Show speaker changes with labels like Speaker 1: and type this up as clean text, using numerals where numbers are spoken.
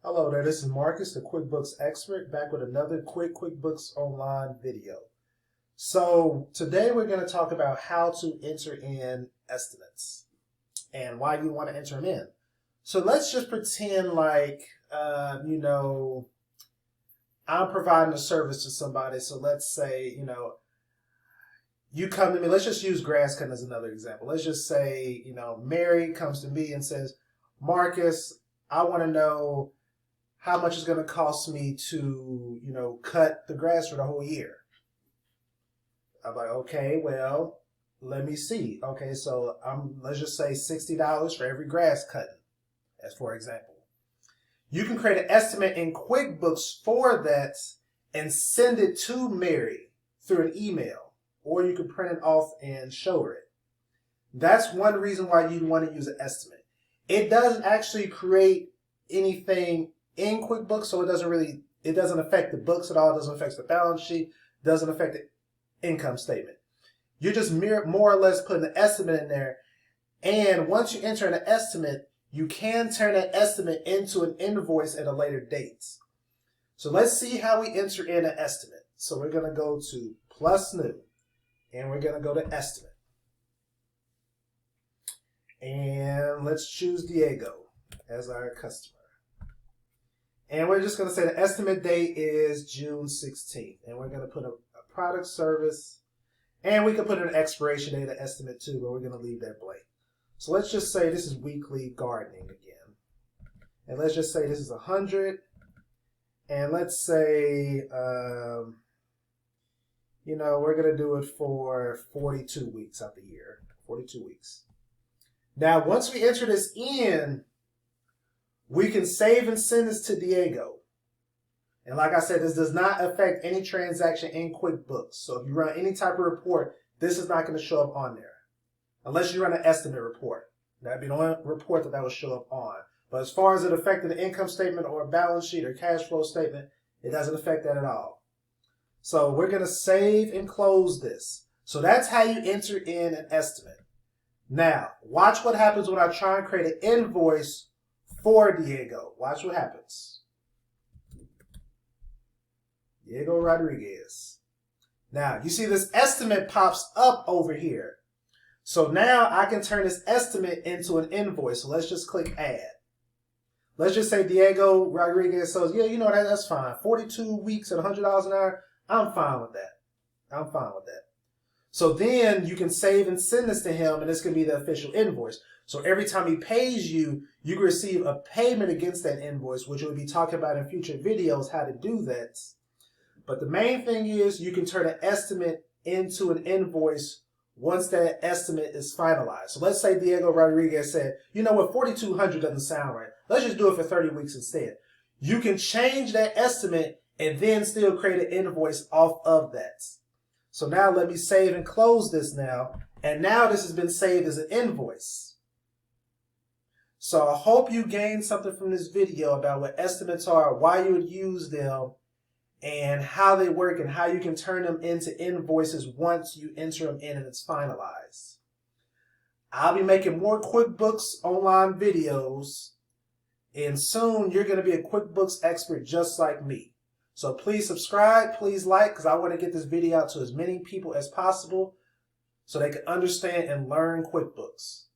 Speaker 1: Hello there, this is Marcus, the QuickBooks expert, back with another quick QuickBooks Online video. So today we're going to talk about how to enter in estimates and why you want to enter them in. So let's just pretend like, I'm providing a service to somebody. So let's say, you come to me, let's just use grass cutting as another example. Let's just say, Mary comes to me and says, Marcus, I want to know how much it's going to cost me to, cut the grass for the whole year. I'm like, okay, well, let me see. Okay, so let's just say $60 for every grass cutting, as for example. You can create an estimate in QuickBooks for that and send it to Mary through an email, or you can print it off and show her it. That's one reason why you want to use an estimate. It doesn't actually create anything in QuickBooks, so it doesn't affect the books at all. It doesn't affect the balance sheet. It doesn't affect the income statement. You're just more or less putting an estimate in there. And once you enter an estimate, you can turn that estimate into an invoice at a later date. So let's see how we enter in an estimate. So we're going to go to Plus New, and we're going to go to Estimate. And let's choose Diego as our customer. And we're just going to say the estimate date is June 16th. And we're going to put a product service. And we can put an expiration date, an estimate too, but we're going to leave that blank. So let's just say this is weekly gardening again. And let's just say this is 100. And let's say, we're going to do it for 42 weeks out the year. 42 weeks. Now, once we enter this in, we can save and send this to Diego. And like I said, this does not affect any transaction in QuickBooks. So if you run any type of report, this is not going to show up on there. Unless you run an estimate report. That'd be the only report that will show up on. But as far as it affecting the income statement or a balance sheet or cash flow statement, it doesn't affect that at all. So we're going to save and close this. So that's how you enter in an estimate. Now, watch what happens when I try and create an invoice for Diego. Watch what happens. Diego Rodriguez. Now, you see this estimate pops up over here. So now I can turn this estimate into an invoice. So let's just click Add. Let's just say Diego Rodriguez says, yeah, that's fine. 42 weeks at $100 an hour. I'm fine with that. I'm fine with that. So then you can save and send this to him, and this can be the official invoice. So every time he pays you, you can receive a payment against that invoice, which we'll be talking about in future videos how to do that. But the main thing is you can turn an estimate into an invoice once that estimate is finalized. So let's say Diego Rodriguez said, you know what, 4,200 doesn't sound right. Let's just do it for 30 weeks instead. You can change that estimate and then still create an invoice off of that. So now let me save and close this now. And now this has been saved as an invoice. So I hope you gained something from this video about what estimates are, why you would use them, and how they work and how you can turn them into invoices once you enter them in and it's finalized. I'll be making more QuickBooks Online videos, and soon you're going to be a QuickBooks expert just like me. So please subscribe, please like, because I want to get this video out to as many people as possible so they can understand and learn QuickBooks.